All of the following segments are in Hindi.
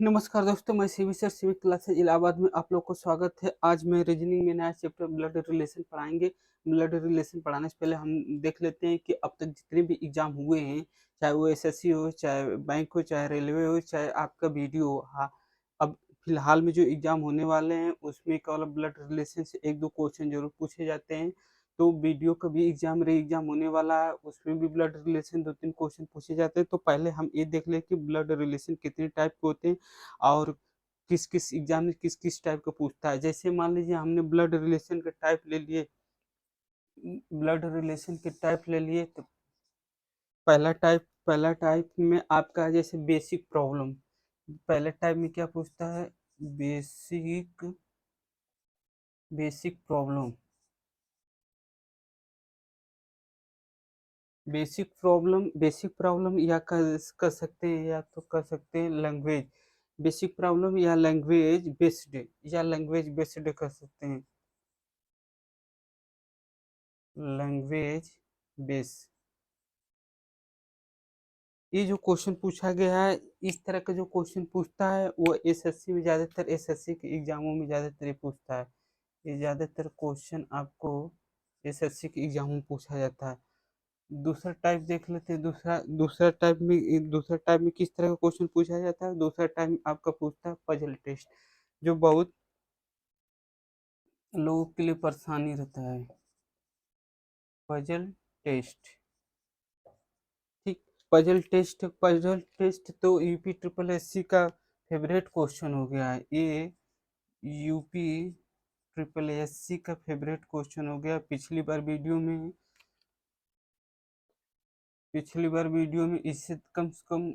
नमस्कार दोस्तों, मैं CB sir civic classes Allahabad में आप लोग को स्वागत है। आज मैं रीजनिंग में नया चैप्टर ब्लड रिलेशन पढ़ाएंगे। ब्लड रिलेशन पढ़ाने से पहले हम देख लेते हैं कि अब तक जितने भी एग्जाम हुए हैं, चाहे वो एसएससी हो, चाहे बैंक हो, चाहे रेलवे हो, चाहे आपका बीडीओ हो। हाँ, अब फिलहाल में जो एग्जाम होने वाले हैं उसमें केवल ब्लड रिलेशन से एक दो क्वेश्चन जरूर पूछे जाते हैं। तो वीडियो का भी री एग्जाम होने वाला है, उसमें भी ब्लड रिलेशन दो तीन क्वेश्चन पूछे जाते हैं। तो पहले हम ये देख लें कि ब्लड रिलेशन कितने टाइप के होते हैं और किस किस एग्जाम में किस किस टाइप का पूछता है। जैसे मान लीजिए हमने ब्लड रिलेशन के टाइप ले लिए, तो पहला टाइप में आपका जैसे बेसिक प्रॉब्लम। पहले टाइप में क्या पूछता है? Basic basic problem. Basic problem या कर सकते हैं, या तो कर सकते हैं लैंग्वेज बेसिक प्रॉब्लम, या लैंग्वेज बेस्ड कर सकते हैं। लैंग्वेज बेस ये जो क्वेश्चन पूछा गया है, इस तरह का जो क्वेश्चन पूछता है वो एसएससी में ज़्यादातर, एसएससी के एग्जामों में ज़्यादातर ये पूछता है। ये ज़्यादातर क्वेश्चन आपको एसएससी के एग्जाम में पूछा जाता है। दूसरा टाइप देख लेते हैं। दूसरा टाइप में किस तरह का क्वेश्चन पूछा जाता है? दूसरा टाइप आपका पूछता है पजल टेस्ट, जो बहुत लोगों के लिए परेशानी रहता है। पजल टेस्ट, ठीक। पजल टेस्ट तो यूपी ट्रिपल एससी का फेवरेट क्वेश्चन हो गया है। ये यूपी ट्रिपल एससी का फेवरेट क्वेश्चन हो गया। पिछली बार वीडियो में इससे कम से कम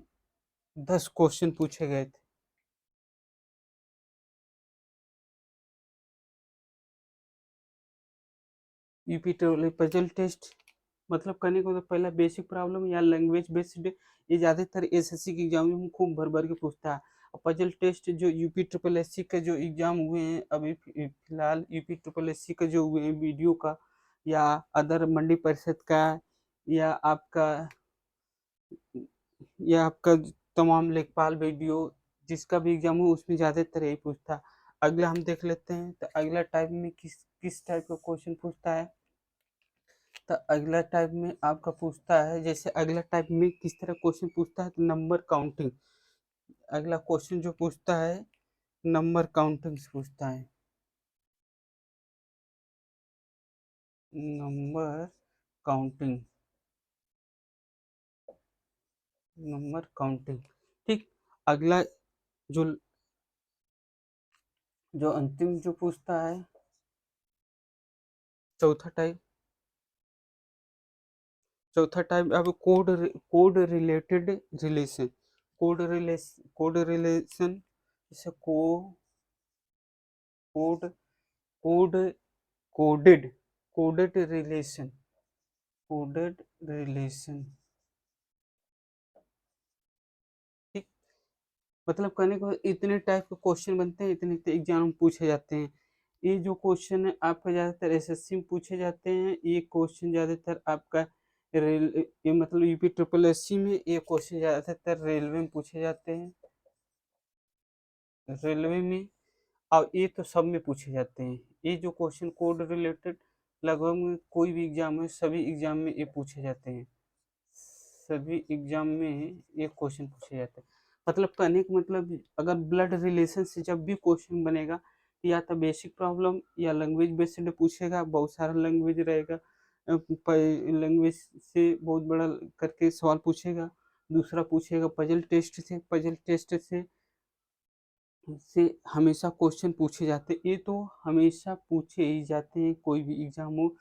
10 क्वेश्चन पूछे गए थे। यूपी ट्रिपल पजल टेस्ट मतलब करने को तो पहला बेसिक प्रॉब्लम या लैंग्वेज बेस्ड, ये ज़्यादातर एसएससी के एग्जाम में खूब भर भर के पूछता है। और पजल टेस्ट जो यूपी ट्रिपल एससी का जो एग्जाम हुए हैं अभी फिलहाल, यूपी ट्रिपल एससी का जो हुए हैं वीडियो का, या अदर मंडी परिषद का, या आपका या आपका तमाम लेखपाल वीडियो, जिसका भी एग्जाम हो उसमें ज़्यादातर यही पूछता है। अगला हम देख लेते हैं, तो अगला टाइप में किस किस टाइप का क्वेश्चन पूछता है। तो अगला टाइप में आपका पूछता है, जैसे अगला टाइप में किस तरह क्वेश्चन पूछता है, तो नंबर काउंटिंग। अगला क्वेश्चन जो पूछता है नंबर काउंटिंग से पूछता है। नंबर काउंटिंग, नंबर काउंटिंग, ठीक। अगला जो जो अंतिम जो पूछता है, चौथा टाइप चौथा टाइप अब कोड रिलेशन, जैसे code code coded coded relation coded relation ठीक। मतलब कहने को इतने टाइप के क्वेश्चन बनते हैं, इतने एग्जाम में पूछे जाते हैं। ये जो क्वेश्चन है आपका ज़्यादातर एसएससी में पूछे जाते हैं। ये क्वेश्चन ज़्यादातर आपका रेल ये मतलब यूपी ट्रिपल एससी में ये क्वेश्चन ज़्यादातर रेलवे में पूछे जाते हैं। रेलवे में और ये तो सब में पूछे जाते हैं। ये जो क्वेश्चन कोड रिलेटेड लगभग में कोई भी एग्जाम है, सभी एग्जाम में ये पूछे जाते हैं। सभी एग्जाम में ये क्वेश्चन पूछे जाते हैं। मतलब कहने का मतलब, अगर ब्लड रिलेशन से जब भी क्वेश्चन बनेगा तो या तो बेसिक प्रॉब्लम या लैंग्वेज बेस्ड पूछेगा, बहुत सारा लैंग्वेज रहेगा। लैंग्वेज से बहुत बड़ा करके सवाल पूछेगा। दूसरा पूछेगा पजल टेस्ट से हमेशा क्वेश्चन पूछे जाते हैं। ये तो हमेशा पूछे ही जाते हैं, कोई भी एग्जाम हो।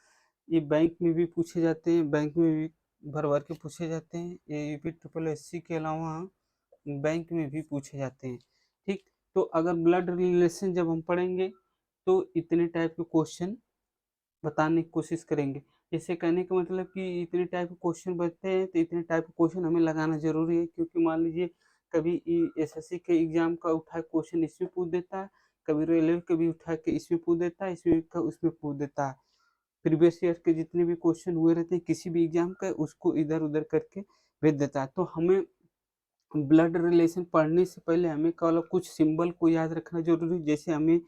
ये बैंक में भी पूछे जाते हैं, बैंक में भी भर भर के पूछे जाते हैं। ये यूपी ट्रिपल एससी के अलावा बैंक में भी पूछे जाते हैं, ठीक। तो अगर ब्लड रिलेशन जब हम पढ़ेंगे तो इतने टाइप के क्वेश्चन बताने की कोशिश करेंगे। जैसे कहने का मतलब कि इतने टाइप के क्वेश्चन बनते हैं, तो इतने टाइप के क्वेश्चन हमें लगाना ज़रूरी है, क्योंकि मान लीजिए कभी एसएससी के एग्जाम का उठा क्वेश्चन इसमें पूछ देता है, कभी रेलवे का भी उठा के इसमें पूछ देता है, इसमें का उसमें पूछ देता है। प्रीवियस ईयर के जितने भी क्वेश्चन हुए रहते हैं किसी भी एग्जाम का, उसको इधर उधर करके भेज देता है। तो हमें ब्लड रिलेशन पढ़ने से पहले हमें केवल कुछ सिंबल को याद रखना जरूरी है। जैसे हमें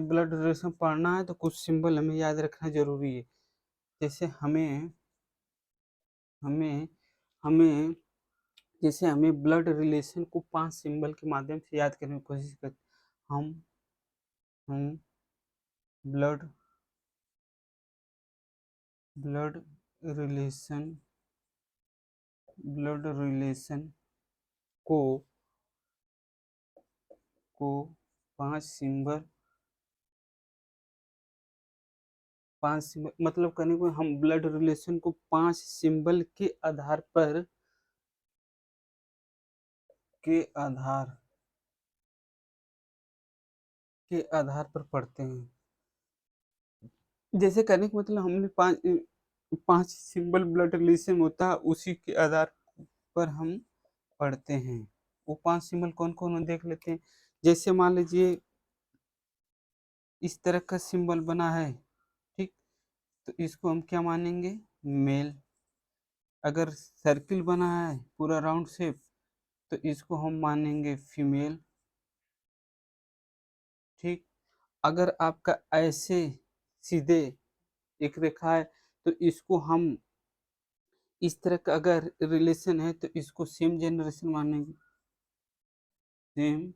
ब्लड रिलेशन पढ़ना है तो कुछ सिंबल हमें याद रखना जरूरी है। जैसे हमें हमें हमें जैसे हमें ब्लड रिलेशन को 5 सिंबल के माध्यम से याद करने की कोशिश करते हम हम blood blood relation blood relation को को 5 सिंबल मतलब करने को हम ब्लड रिलेशन को 5 सिंबल के आधार के आधार पर पढ़ते हैं। जैसे करने का मतलब हमने 5 सिंबल ब्लड रिलेशन होता है, उसी के आधार पर हम पढ़ते हैं। वो 5 सिंबल कौन कौन देख लेते हैं। जैसे मान लीजिए इस तरह का सिंबल बना है, ठीक, तो इसको हम क्या मानेंगे, मेल। अगर सर्किल बना है पूरा राउंड शेप तो इसको हम मानेंगे फीमेल, ठीक। अगर आपका ऐसे सीधे एक रेखा है तो इसको हम इस तरह का अगर रिलेशन है तो इसको सेम जनरेशन मानेंगे, सेम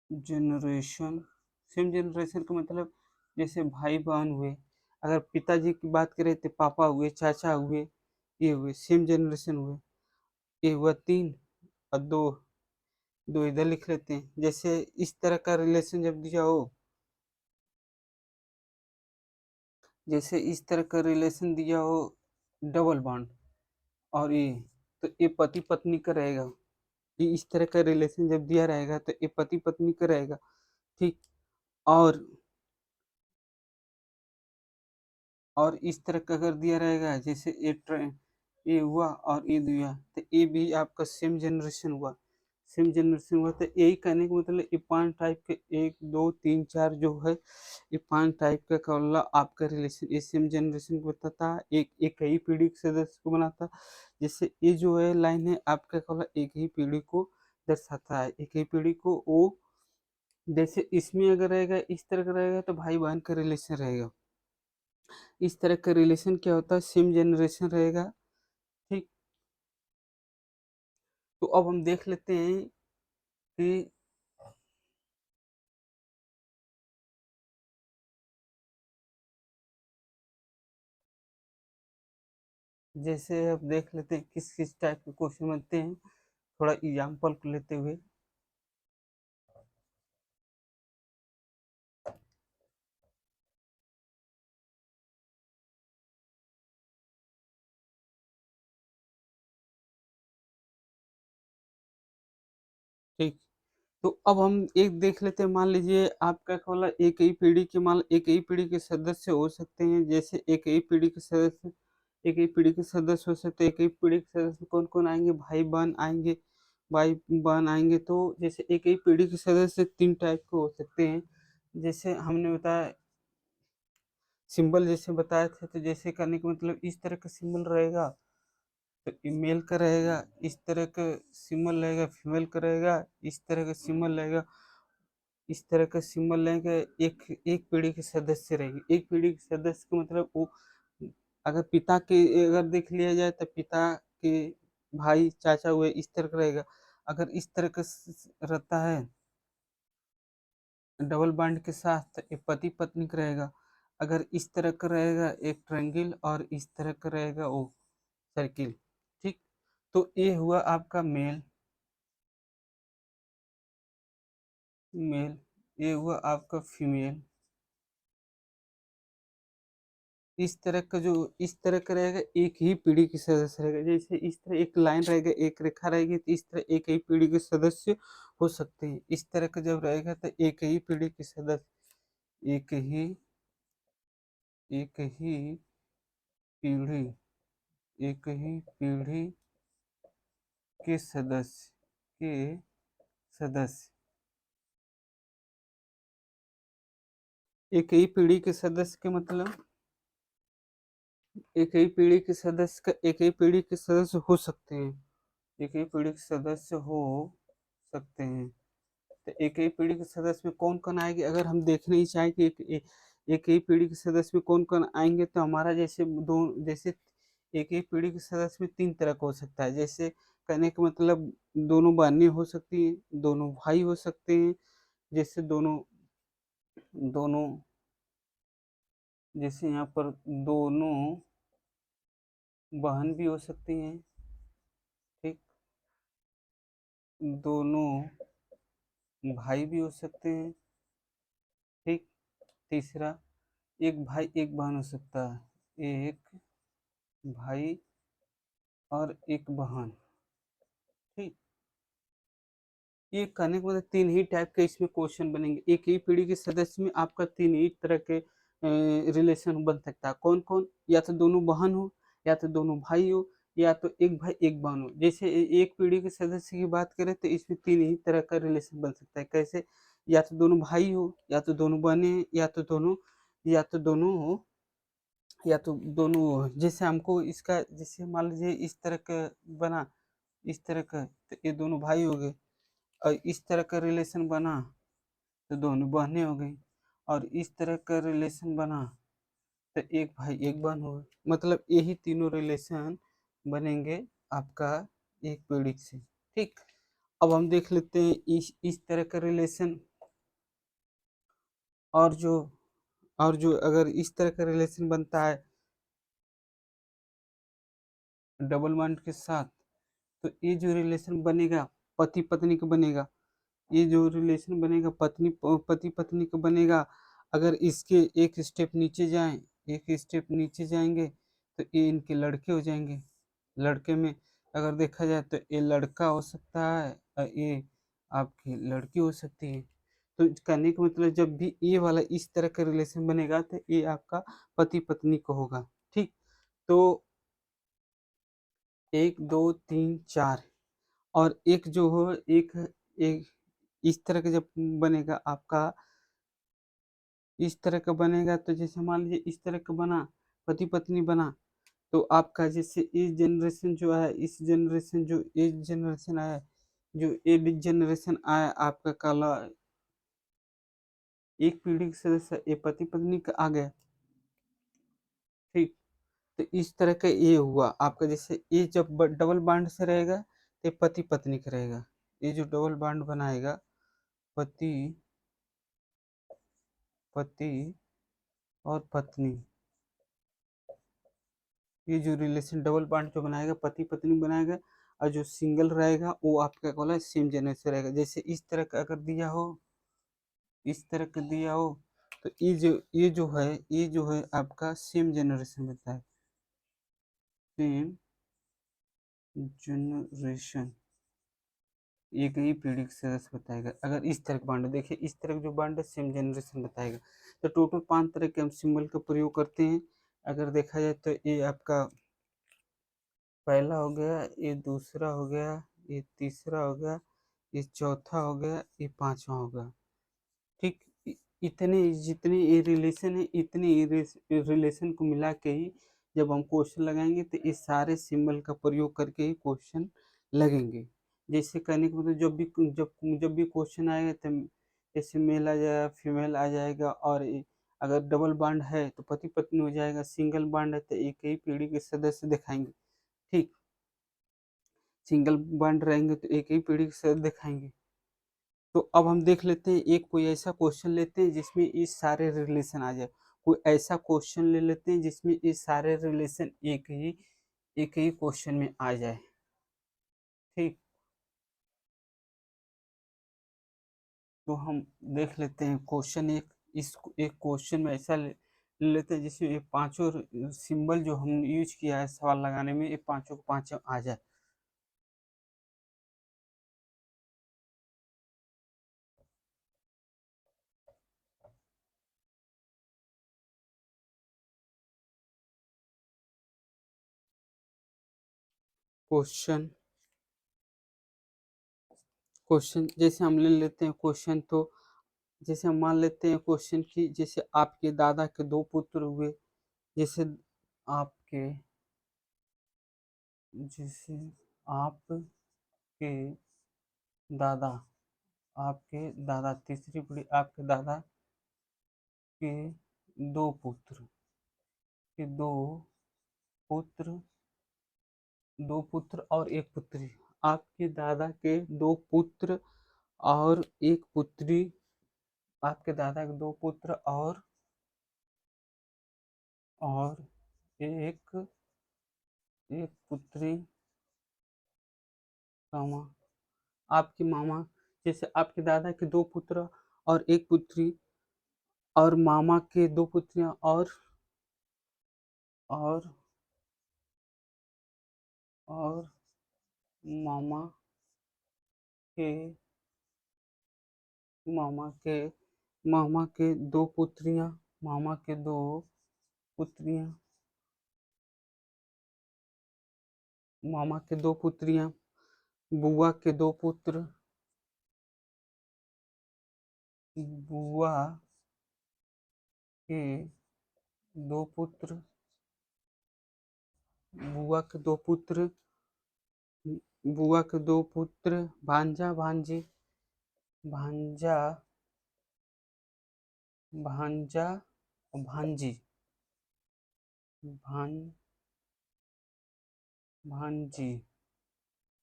जनरेशन। सेम जनरेशन का मतलब जैसे भाई बहन हुए, अगर पिताजी की बात करें तो पापा हुए, चाचा हुए, ये हुए सेम जनरेशन हुए। ये हुआ 3 और 2 2 इधर लिख लेते हैं। जैसे इस तरह का रिलेशन जब दिया हो, जैसे इस तरह का रिलेशन दिया हो डबल बॉन्ड और ये, तो ये पति पत्नी का रहेगा। ये इस तरह का रिलेशन जब दिया रहेगा तो ये पति पत्नी का रहेगा, ठीक। और इस तरह का अगर दिया रहेगा जैसे ये हुआ और ये दिया तो ये भी आपका सेम जनरेशन हुआ। तो यही कहने का मतलब ये 5 टाइप के 1 2 3 4 जो है, ये 5 टाइप का कौला आपका रिलेशन ये सेम जनरेशन को बताता है, एक एक ही पीढ़ी के सदस्य को बनाता है। जैसे ये जो है लाइन है आपका कौला एक ही पीढ़ी को दर्शाता है, एक ही पीढ़ी को वो। जैसे इसमें अगर रहेगा इस तरह का रहेगा तो भाई बहन का रिलेशन रहेगा। इस तरह का रिलेशन क्या होता है, सेम जनरेशन रहेगा, ठीक। तो अब हम देख लेते हैं कि जैसे अब देख लेते हैं किस किस टाइप के क्वेश्चन बनते हैं, थोड़ा एग्जाम्पल को लेते हुए। ठीक, तो अब हम एक देख लेते हैं। मान लीजिए आपका बोला एक ही पीढ़ी के सदस्य हो सकते हैं। जैसे एक ही पीढ़ी के सदस्य हो सकते हैं। एक ही पीढ़ी के सदस्य कौन कौन आएंगे, भाई बहन आएंगे। तो जैसे एक ही पीढ़ी के सदस्य 3 टाइप के हो सकते हैं। जैसे हमने बताया सिंबल जैसे बताए थे, तो जैसे करने का मतलब इस तरह का सिंबल रहेगा तो ईमेल का रहेगा, इस तरह का सिंबल रहेगा फीमेल का रहेगा, इस तरह का सिंबल रहेगा, इस तरह का सिंबल लेंगे। एक एक पीढ़ी के सदस्य रहेंगे। एक पीढ़ी के सदस्य का मतलब वो अगर पिता के अगर देख लिया जाए तो पिता के भाई चाचा हुए इस तरह का रहेगा। अगर इस तरह का रहता है डबल बॉन्ड के साथ तो ये पति पत्नी का रहेगा। अगर इस तरह का रहेगा एक ट्रायंगल और इस तरह का रहेगा वो सर्किल, ठीक। तो ये हुआ आपका मेल, ये हुआ आपका फीमेल। इस तरह का रहेगा एक ही पीढ़ी के सदस्य रहेगा। जैसे इस तरह एक लाइन रहेगा एक रेखा रहेगी तो इस तरह एक ही पीढ़ी के सदस्य हो सकते हैं। इस तरह का जब रहेगा तो एक ही पीढ़ी के सदस्य एक ही पीढ़ी एक ही पीढ़ी के सदस्य एक ही पीढ़ी के सदस्य के मतलब एक ही पीढ़ी के सदस्य का एक ही पीढ़ी के सदस्य हो सकते हैं, एक ही पीढ़ी के सदस्य हो सकते हैं। तो एक ही पीढ़ी के सदस्य में कौन-कौन आएँगे, अगर हम देखना ही चाहें कि एक ही पीढ़ी के सदस्य में कौन-कौन आएँगे, तो हमारा जैसे एक ही पीढ़ी के सदस्य में 3 तरह का हो सकता है। जैसे कहने का मतलब दोनों बहनें हो सकती हैं, दोनों भाई हो सकते हैं, जैसे दोनों दोनों जैसे यहाँ पर दोनों बहन भी हो सकती हैं, ठीक? दोनों भाई भी हो सकते हैं, ठीक? तीसरा, एक भाई एक बहन हो सकता है, एक भाई और एक बहन, ठीक? ये कहने का मतलब 3 ही टाइप के इसमें क्वेश्चन बनेंगे। एक ही पीढ़ी के सदस्य में आपका 3 ही तरह के रिलेशन बन सकता है। कौन-कौन? या तो दोनों बहन हो, या तो दोनों भाई हो, या तो एक भाई एक बहन हो। जैसे एक पीढ़ी के सदस्य की बात करें तो इसमें 3 ही तरह का रिलेशन बन सकता है। कैसे? या तो दोनों भाई हो, या तो दोनों बहनें, या तो दोनों जैसे हमको इसका जैसे मान लीजिए इस तरह का बना, इस तरह का, तो ये दोनों भाई हो गए। और इस तरह का रिलेशन बना तो दोनों बहनें हो गई, और इस तरह का रिलेशन बना तो एक भाई एक बहन हो गई। मतलब यही तीनों रिलेशन बनेंगे आपका एक पीढ़ी से, ठीक? अब हम देख लेते हैं इस तरह का रिलेशन, और जो अगर इस तरह का रिलेशन बनता है डबल बॉन्ड के साथ, तो ये जो रिलेशन बनेगा पति पत्नी का बनेगा। ये जो रिलेशन बनेगा पति पत्नी का बनेगा। अगर इसके एक स्टेप नीचे जाएं, एक स्टेप नीचे जाएंगे तो ये इनके लड़के हो जाएंगे। लड़के में अगर देखा जाए तो ये लड़का हो सकता है और ये आपकी लड़की हो सकती है। तो कहने का मतलब जब भी ये वाला इस तरह का रिलेशन बनेगा तो ये आपका पति पत्नी का होगा, ठीक? तो 1 2 3 4, और एक जो हो एक एक इस तरह का जब बनेगा आपका, इस तरह का बनेगा तो जैसे मान लीजिए इस तरह का बना, पति पत्नी बना, तो आपका जैसे इस जनरेशन जो है, इस जनरेशन जो एज जनरेशन आया, जो एज जनरेशन आया आपका काला, एक पीढ़ी के सदस्य ये पति पत्नी का आ गया, ठीक? तो इस तरह का ये हुआ आपका। जैसे ये जब डबल बॉन्ड से रहेगा तो पति पत्नी का रहेगा। ये जो डबल बॉन्ड बनाएगा पति पति और पत्नी, ये जो रिलेशन डबल बॉन्ड जो बनाएगा पति पत्नी बनाएगा, और जो सिंगल रहेगा वो आपका बोला सेम जेनरेशन रहेगा। जैसे इस तरह का अगर दिया हो, इस तरह का दिया हो, तो ये जो है आपका सेम जेनरेशन बनता है, सेम जनरेशन, एक ही पीढ़ी के सदस्य बताएगा। अगर इस तरह का बॉन्ड देखिए, इस तरह का जो बॉन्ड है सेम जनरेशन बताएगा। तो टोटल 5 तरह के हम सिंबल का प्रयोग करते हैं। अगर देखा जाए तो ये आपका पहला हो गया, ये दूसरा हो गया, ये तीसरा हो गया, ये चौथा हो गया, ये पांचवा हो गया, ठीक? इतने जितने ये रिलेशन है, इतने रिलेशन को मिला के ही जब हम क्वेश्चन लगाएंगे तो इस सारे सिंबल का प्रयोग करके ही क्वेश्चन लगेंगे। जैसे कहने का मतलब जब भी क्वेश्चन आएगा तो जैसे मेल आ जाएगा, फीमेल आ जाएगा, और अगर डबल बॉन्ड है तो पति पत्नी हो जाएगा, सिंगल बॉन्ड है तो एक ही पीढ़ी के सदस्य दिखाएंगे, ठीक? सिंगल बॉन्ड रहेंगे तो एक ही पीढ़ी के सदस्य दिखाएंगे। तो अब हम देख लेते हैं, एक कोई ऐसा क्वेश्चन लेते हैं जिसमें ये सारे रिलेशन आ जाए। कोई ऐसा क्वेश्चन ले लेते हैं जिसमें ये सारे रिलेशन एक ही क्वेश्चन में आ जाए, ठीक? तो हम देख लेते हैं क्वेश्चन एक, इस एक क्वेश्चन में ऐसा ले लेते हैं जिसमें ये पांचों सिंबल जो हम यूज किया है सवाल लगाने में, ये पांचों के पांचों आ जाए। क्वेश्चन क्वेश्चन जैसे हम ले लेते हैं क्वेश्चन, तो जैसे हम मान लेते हैं क्वेश्चन की, जैसे आपके दादा के 2 पुत्र हुए, जैसे आपके आपके जैसे आपके दादा तीसरी पीढ़ी आपके दादा के दो पुत्र के पुत्र दो पुत्र और एक पुत्री। आपके दादा के दो पुत्र और एक पुत्री। आपके दादा के दो पुत्र और एक एक पुत्री, मामा। आपके मामा जैसे आपके दादा के दो पुत्र और एक पुत्री और मामा के दो पुत्रियां और और मामा के मामा के मामा के दो पुत्रियां मामा के दो पुत्रियां मामा के दो पुत्रियां, बुआ के दो पुत्र, बुआ के दो पुत्र, बुआ के दो पुत्र, बुआ के दो पुत्र, भांजा भांजी, भांजा भांजा भांजी, भांजी,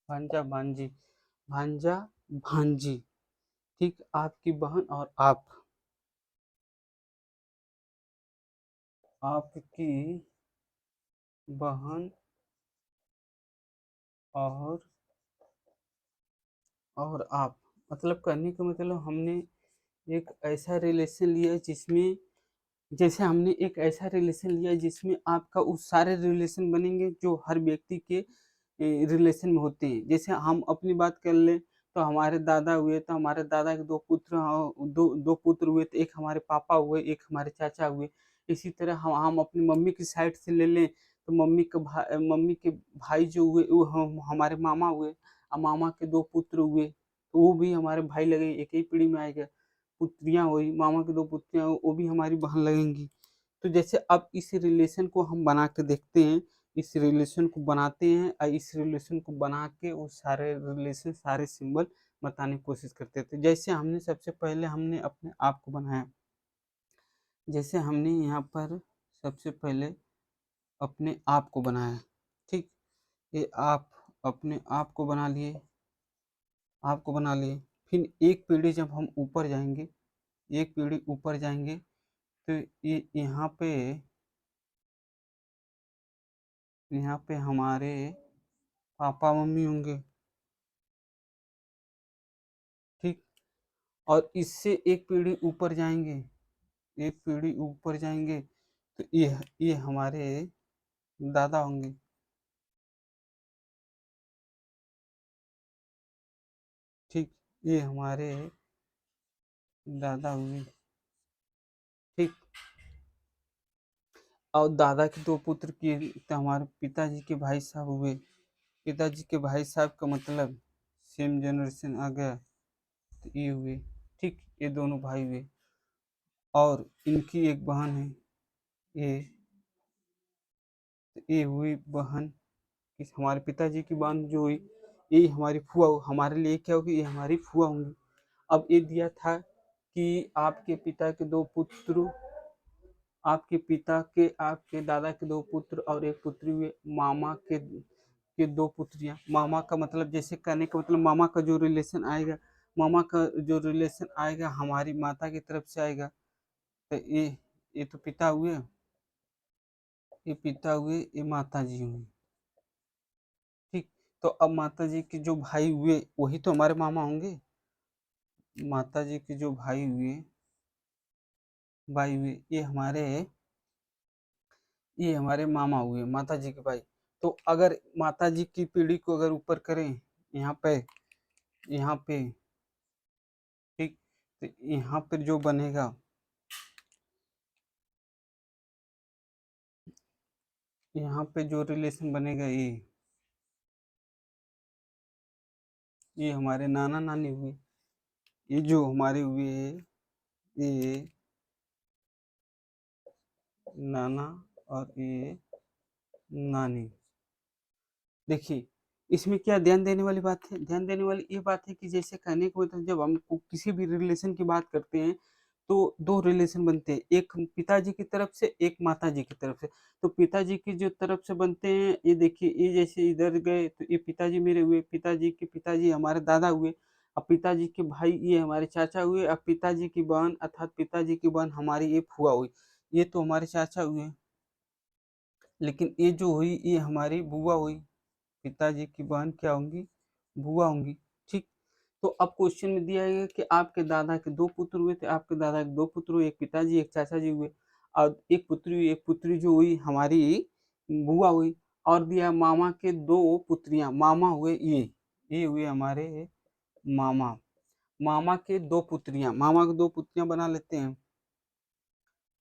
भांजा भांजी, भांजा भांजी। ठीक, आपकी बहन और आपकी बहन और आप, मतलब कहने का मतलब हमने एक ऐसा रिलेशन लिया जिसमें जैसे हमने एक ऐसा रिलेशन लिया जिसमें आपका उस सारे रिलेशन बनेंगे जो हर व्यक्ति के रिलेशन में होते हैं। जैसे हम अपनी बात कर लें तो हमारे दादा हुए तो हमारे दादा के दो पुत्र दो पुत्र हुए तो एक हमारे पापा हुए एक हमारे चाचा हुए। इसी तरह हम अपनी मम्मी की साइड से ले लें तो मम्मी के भाई जो हुए वो हमारे मामा हुए और मामा के दो पुत्र हुए तो वो भी हमारे भाई लगे, एक ही पीढ़ी में आएगा। पुत्रियां हुई, मामा की दो पुत्रियां वो भी हमारी बहन लगेंगी। तो जैसे अब इस रिलेशन को हम बना के देखते हैं, इस रिलेशन को बनाते हैं और इस रिलेशन को बना के वो सारे रिलेशन सारे सिंबल बताने की कोशिश करते थे। जैसे हमने सबसे पहले हमने अपने आप को बनाया, जैसे हमने यहाँ पर सबसे पहले अपने आप को बनाया। ठीक, ये आप अपने आप को बना लिए, फिर एक पीढ़ी जब हम ऊपर जाएंगे, एक पीढ़ी ऊपर जाएंगे तो ये यहाँ पे हमारे पापा मम्मी होंगे। ठीक, और इससे एक पीढ़ी ऊपर जाएंगे, एक पीढ़ी ऊपर जाएंगे तो ये हमारे दादा होंगे। ठीक, ये हमारे दादा हुए। ठीक, और दादा के दो पुत्र की तो हमारे पिताजी के भाई साहब हुए। पिताजी के भाई साहब का मतलब सेम जनरेशन आ गया तो ये हुए। ठीक, ये दोनों भाई हुए और इनकी एक बहन है, ये तो ये हुई बहन। इस हमारे पिताजी की बहन जो हुई ये हमारी फुआ, हमारे लिए क्या होगी, ये हमारी फुआ होंगी। अब ये दिया था कि आपके पिता के दो पुत्र, आपके दादा के दो पुत्र और एक पुत्री हुए। मामा के दो पुत्रियां। मामा का मतलब जैसे कहने का मतलब मामा का जो रिलेशन आएगा, मामा का जो रिलेशन आएगा हमारी माता की तरफ से आएगा। तो ये तो पिता हुए, ये पिता हुए, ये माता जी हुई। ठीक, तो अब माता जी के जो भाई हुए वही तो हमारे मामा होंगे। माता जी के जो भाई हुए ये हमारे मामा हुए, माता जी के भाई। तो अगर माता जी की पीढ़ी को अगर ऊपर करें यहाँ पे ठीक, तो यहाँ पर जो बनेगा, यहाँ पे जो रिलेशन बनेगा ये हमारे नाना नानी हुए। ये जो हमारे हुए ये नाना और ये नानी। देखिए, इसमें क्या ध्यान देने वाली बात है? ध्यान देने वाली ये बात है कि जैसे कहने को मतलब जब हम किसी भी रिलेशन की बात करते हैं, तो 2 रिलेशन बनते हैं, एक पिताजी की तरफ से, एक माताजी की तरफ से। तो पिताजी की जो तरफ से बनते हैं, ये देखिए, ये जैसे इधर गए तो ये पिताजी मेरे हुए, पिताजी के पिताजी हमारे दादा हुए, अब पिताजी के भाई ये हमारे चाचा हुए, अब पिताजी की बहन अर्थात पिताजी की बहन हमारी ये फूआ हुई। ये तो हमारे चाचा हुए, लेकिन ये जो हुई ये हमारी बुआ हुई। पिताजी की बहन क्या होंगी? बुआ होंगी। ठीक। तो अब क्वेश्चन में दिया है कि आपके दादा के दो पुत्र हुए थे, आपके दादा के दो पुत्र हुए, एक पिताजी एक चाचा जी हुए, और एक पुत्री हुई, एक पुत्री जो हुई हमारी बुआ हुई, और दिया मामा के दो पुत्रियां, मामा हुए ये हुए हमारे मामा। मामा के दो पुत्रियां, मामा के दो पुत्रियां बना लेते हैं।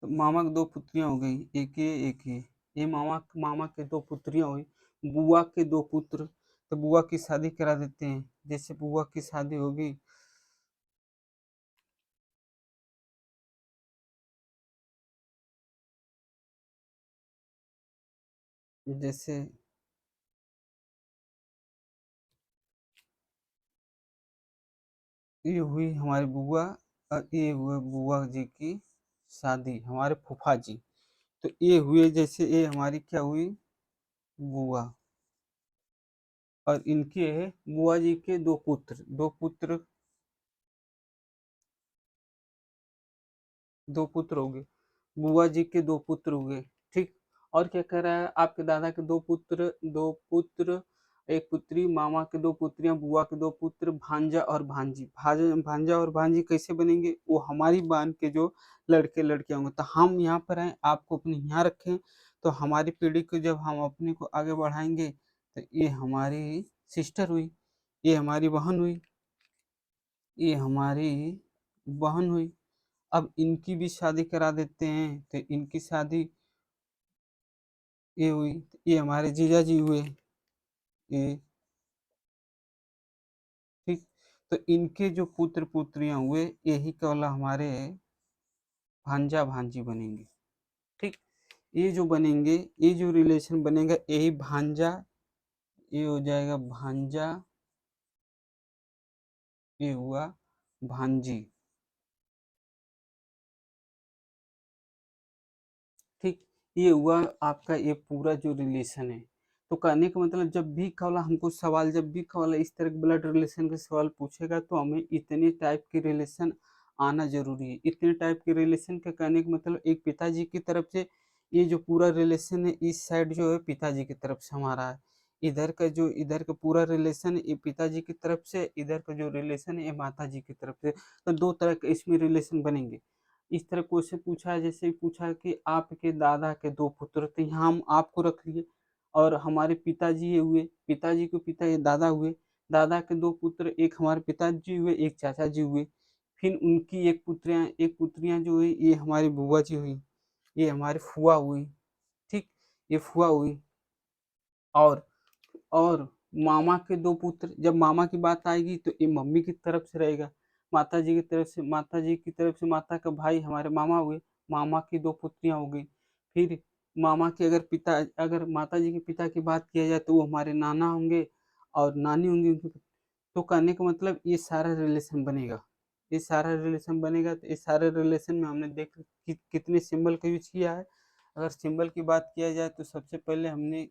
तो मामा की दो पुत्रियां हो गई, एक ये मामा मामा के दो पुत्रियां हुई। बुआ के दो पुत्र, तो बुआ की शादी करा देते हैं। जैसे बुआ की शादी होगी, जैसे ये हुई हमारी बुआ, और ये हुए बुआ जी की शादी, हमारे फूफा जी। तो ये हुए, जैसे ये हमारी क्या हुई? बुआ। और इनके बुआ जी के दो पुत्र, दो पुत्र हो गए, बुआ जी के दो पुत्र हुए। ठीक। और क्या कह रहा है? आपके दादा के दो पुत्र, एक पुत्री, मामा के दो पुत्रियां, बुआ के दो पुत्र, भांजा और भांजी। भांजा और भांजी कैसे बनेंगे? वो हमारी बहन के जो लड़के लड़कियां होंगे। तो हम यहाँ पर आए, आपको अपने यहाँ रखें, तो हमारी पीढ़ी को जब हम अपने को आगे बढ़ाएंगे, तो ये हमारी सिस्टर हुई, ये हमारी बहन हुई, ये हमारी बहन हुई। अब इनकी भी शादी करा देते हैं, तो इनकी शादी ये हुई, ये हमारे जीजा जी हुए ये। ठीक। तो इनके जो पुत्र पुत्रियां हुए, यही केवल हमारे भांजा भांजी बनेंगे। ठीक। ये जो बनेंगे, ये जो रिलेशन बनेगा, यही भांजा, ये हो जाएगा भांजा, ये हुआ भांजी। ठीक। ये हुआ आपका ये पूरा जो रिलेशन है। तो कहने का मतलब, जब भी कौला हमको सवाल, जब भी कौला इस तरह के ब्लड रिलेशन के सवाल पूछेगा, तो हमें इतने टाइप के रिलेशन आना जरूरी है। इतने टाइप के रिलेशन का कहने का मतलब, एक पिताजी की तरफ से ये जो पूरा रिलेशन है, इस साइड जो है पिताजी की तरफ से हमारा है, इधर का पूरा रिलेशन ये पिताजी की तरफ से, इधर का जो रिलेशन है ये माता जी की तरफ से। तो दो तरह के इसमें रिलेशन बनेंगे। इस तरह क्वेश्चन पूछा है, जैसे पूछा है कि आपके दादा के दो पुत्र थे, यहाँ हम आपको रख लिए, और हमारे पिताजी ये हुए, पिताजी के पिता ये दादा हुए, दादा के दो पुत्र, एक हमारे पिताजी हुए, एक चाचा जी हुए। फिर उनकी एक पुत्रियां जो हुई, ये हमारी बुआ जी हुई, ये हमारी फुआ हुई। ठीक। ये फुआ हुई। और और मामा के दो पुत्र, जब मामा की बात आएगी तो ये मम्मी की तरफ से रहेगा। माता जी की तरफ से माता का भाई हमारे मामा हुए, मामा की दो पुत्रियां हो गई। फिर मामा के अगर माता जी के पिता की बात किया जाए, तो वो हमारे नाना होंगे और नानी होंगी उनकी। तो कहने का मतलब, ये सारा रिलेशन बनेगा, ये सारा रिलेशन बनेगा। तो इस सारे रिलेशन में हमने देख कितने सिंबल का यूज किया है। अगर सिंबल की बात किया जाए, तो सबसे पहले हमने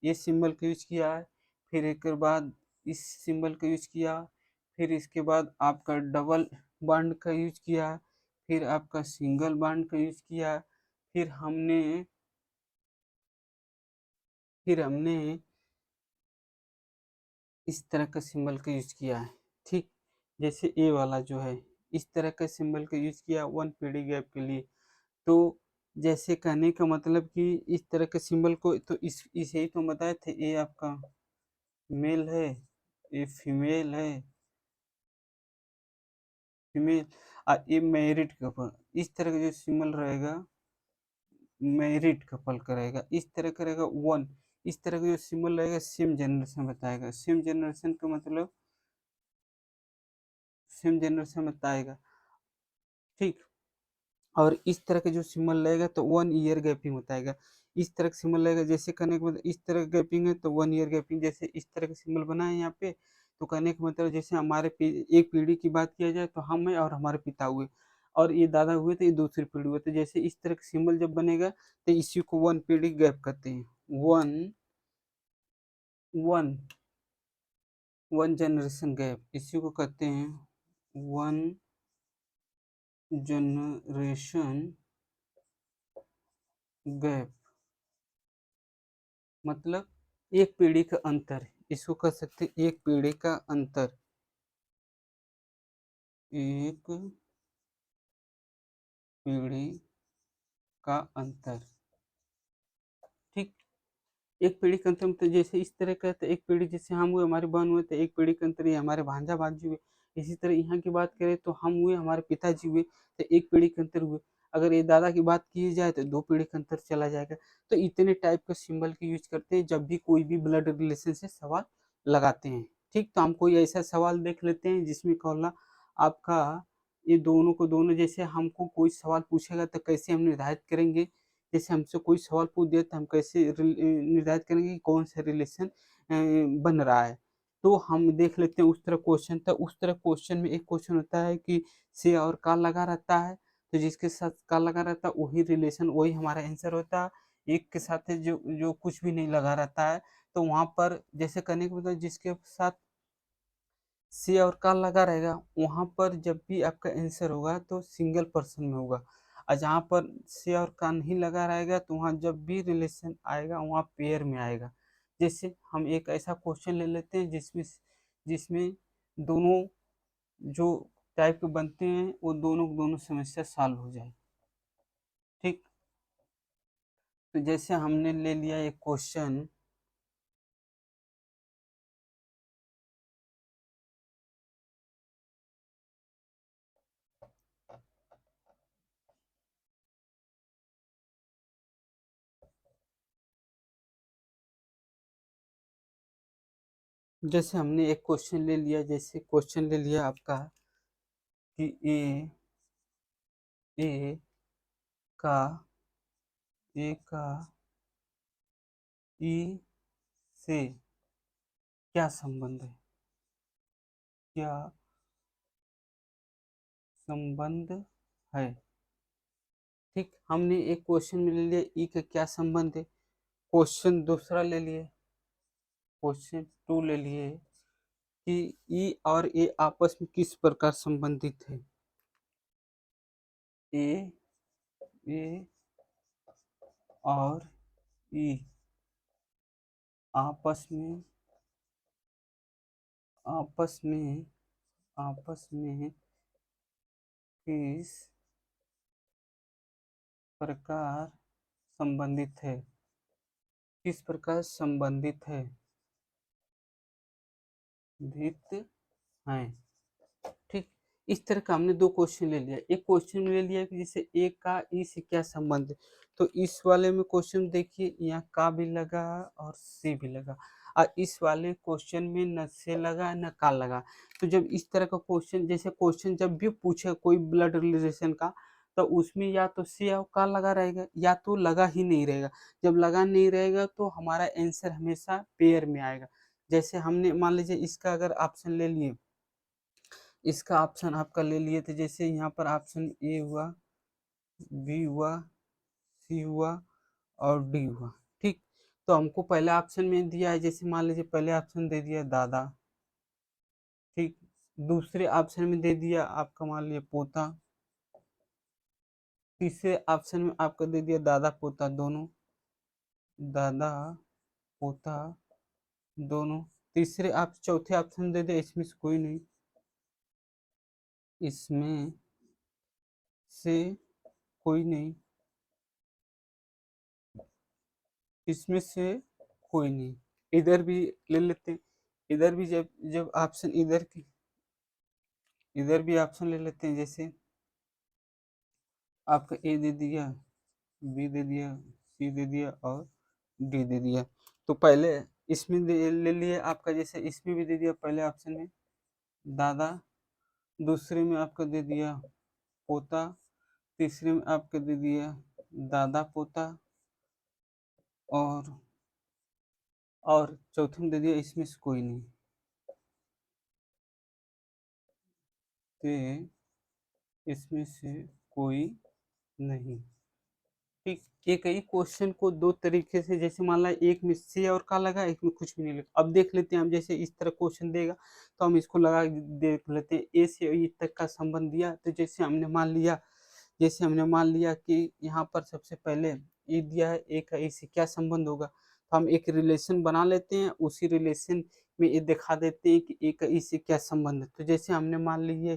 ये सिंबल का यूज किया है, फिर एक बाद इस सिंबल का यूज किया, फिर इसके बाद आपका डबल बॉन्ड का यूज किया, फिर आपका सिंगल बॉन्ड का यूज किया, फिर हमने फिर हमने इस तरह का सिंबल का यूज किया है। ठीक। जैसे ए वाला जो है, इस तरह का सिंबल का यूज किया वन पीढ़ी गैप के लिए। तो जैसे कहने का मतलब कि इस तरह के सिंबल को, तो इसे ही तो बताए थे, ये आपका मेल है, ये फीमेल, और ये मैरिड कपल। इस तरह का जो सिंबल रहेगा, मैरिड कपल का रहेगा। इस तरह का रहेगा वन। इस तरह का जो सिंबल रहेगा, सेम जनरेशन बताएगा। सेम जनरेशन बताएगा। ठीक। और इस तरह का जो सिंबल रहेगा, तो 1 ईयर गैपिंग बताएगा। इस तरह का सिंबल लगेगा। जैसे कहने का मतलब इस तरह का गैपिंग है तो 1 ईयर गैपिंग, जैसे इस तरह का सिंबल बना है यहाँ पे, तो कहने का मतलब जैसे हमारे एक पीढ़ी की बात किया जाए तो हम हैं और हमारे पिता हुए, और ये दादा हुए तो ये दूसरी पीढ़ी हुए। तो जैसे इस तरह का सिंबल जब बनेगा तो इसी को 1 पीढ़ी गैप कहते हैं। 1 1 1 जनरेशन गैप, इसी को कहते हैं 1 जनरेशन गैप, मतलब एक पीढ़ी का अंतर, इसको कह सकते हैं एक पीढ़ी का अंतर, एक पीढ़ी का अंतर। ठीक, एक पीढ़ी के अंतर मतलब जैसे इस तरह का, तो एक पीढ़ी जैसे हम हुए हमारे बहन हुए तो एक पीढ़ी के अंतर ये हमारे भांजा भांजी हुए। इसी तरह यहाँ की बात करें तो हम हुए हमारे पिताजी हुए तो एक पीढ़ी के अंतर हुए। अगर ये दादा की बात की जाए तो 2 पीढ़ी के अंतर चला जाएगा। तो इतने टाइप के सिंबल की यूज करते हैं जब भी कोई भी ब्लड रिलेशन से सवाल लगाते हैं। ठीक, तो हम कोई ऐसा सवाल देख लेते हैं जिसमें कहला आपका ये दोनों को दोनों, जैसे हमको कोई सवाल पूछेगा तो कैसे हम निर्धारित करेंगे, जैसे हमसे कोई सवाल पूछ दिया तो हम कैसे निर्धारित करेंगे कि कौन सा रिलेशन बन रहा है। तो हम देख लेते हैं उस तरह क्वेश्चन, तो उस तरह क्वेश्चन में एक क्वेश्चन होता है कि से और का लगा रहता है, तो जिसके साथ का लगा रहता है वही रिलेशन, वही हमारा आंसर होता है। एक के साथ जो जो कुछ भी नहीं लगा रहता है तो वहाँ पर जैसे करने का मतलब जिसके साथ से और का लगा रहेगा वहाँ पर जब भी आपका आंसर होगा तो सिंगल पर्सन में होगा, और जहाँ पर से और का नहीं लगा रहेगा तो वहाँ जब भी रिलेशन आएगा वहाँ पेयर में आएगा। जैसे हम एक ऐसा क्वेश्चन ले लेते हैं जिसमें जिसमें दोनों जो टाइप के बनते हैं वो दोनों दोनों समस्या सॉल्व हो जाए। ठीक, तो जैसे हमने ले लिया एक क्वेश्चन, जैसे हमने एक क्वेश्चन ले लिया, जैसे क्वेश्चन ले लिया आपका कि ए का ए का ई से क्या संबंध है, क्या संबंध है। ठीक, हमने एक क्वेश्चन में ले लिया ई का क्या संबंध है। क्वेश्चन दूसरा ले लिए, क्वेश्चन 2 ले लिए कि ई और ए आपस में किस प्रकार संबंधित है। ए ए और ई आपस में आपस में आपस में किस प्रकार संबंधित है, किस प्रकार संबंधित है, धित हैं। ठीक, इस तरह का हमने 2 क्वेश्चन ले लिया। एक क्वेश्चन ले लिया कि जैसे ए का ई से क्या संबंध है, तो इस वाले में क्वेश्चन देखिए यहाँ का भी लगा और से भी लगा, और इस वाले क्वेश्चन में न से लगा न का लगा। तो जब इस तरह का क्वेश्चन, जैसे क्वेश्चन जब भी पूछे कोई ब्लड रिलेशन का, तो उसमें या तो से और का लगा रहेगा या तो लगा ही नहीं रहेगा। जब लगा नहीं रहेगा तो हमारा आंसर हमेशा पेयर में आएगा। जैसे हमने मान लीजिए इसका अगर ऑप्शन ले लिए, इसका ऑप्शन आपका ले लिए, तो जैसे यहाँ पर ऑप्शन ए हुआ, बी हुआ, सी हुआ और डी हुआ। ठीक, तो हमको पहले ऑप्शन में दिया है, जैसे मान लीजिए पहले ऑप्शन दे दिया दादा। ठीक, दूसरे ऑप्शन में दे दिया आपका मान लीजिए पोता, तीसरे ऑप्शन में आपका दे दिया दादा पोता दोनों, दादा पोता दोनों। तीसरे आप चौथे ऑप्शन दे दिया इसमें से कोई नहीं, इसमें से कोई नहीं, इसमें से कोई नहीं। इधर भी ले लेते हैं, इधर भी जब जब ऑप्शन इधर की, इधर भी ऑप्शन ले लेते हैं, जैसे आपका ए दे दिया, बी दे दिया, सी दे दिया और डी दे दिया। तो पहले इसमें ले लिए आपका, जैसे इसमें भी दे दिया पहले ऑप्शन में दादा, दूसरे में आपका दे दिया पोता, तीसरे में आपका दे दिया दादा पोता, और चौथे में दे दिया इसमें से कोई नहीं, तो इसमें से कोई नहीं। ठीक, एक ही क्वेश्चन को दो तरीके से, जैसे मान ला एक में से और का लगा, एक में कुछ भी नहीं लगा। अब देख लेते हैं हम, जैसे इस तरह क्वेश्चन देगा तो हम इसको लगा के देख लेते हैं। ए से ई तक का संबंध दिया, तो जैसे हमने मान लिया कि यहाँ पर सबसे पहले ई दिया है, ए का ई से क्या संबंध होगा, तो हम एक रिलेशन बना लेते हैं, उसी रिलेशन में ये दिखा देते हैं कि ए का ई से क्या संबंध है। तो जैसे हमने मान ली है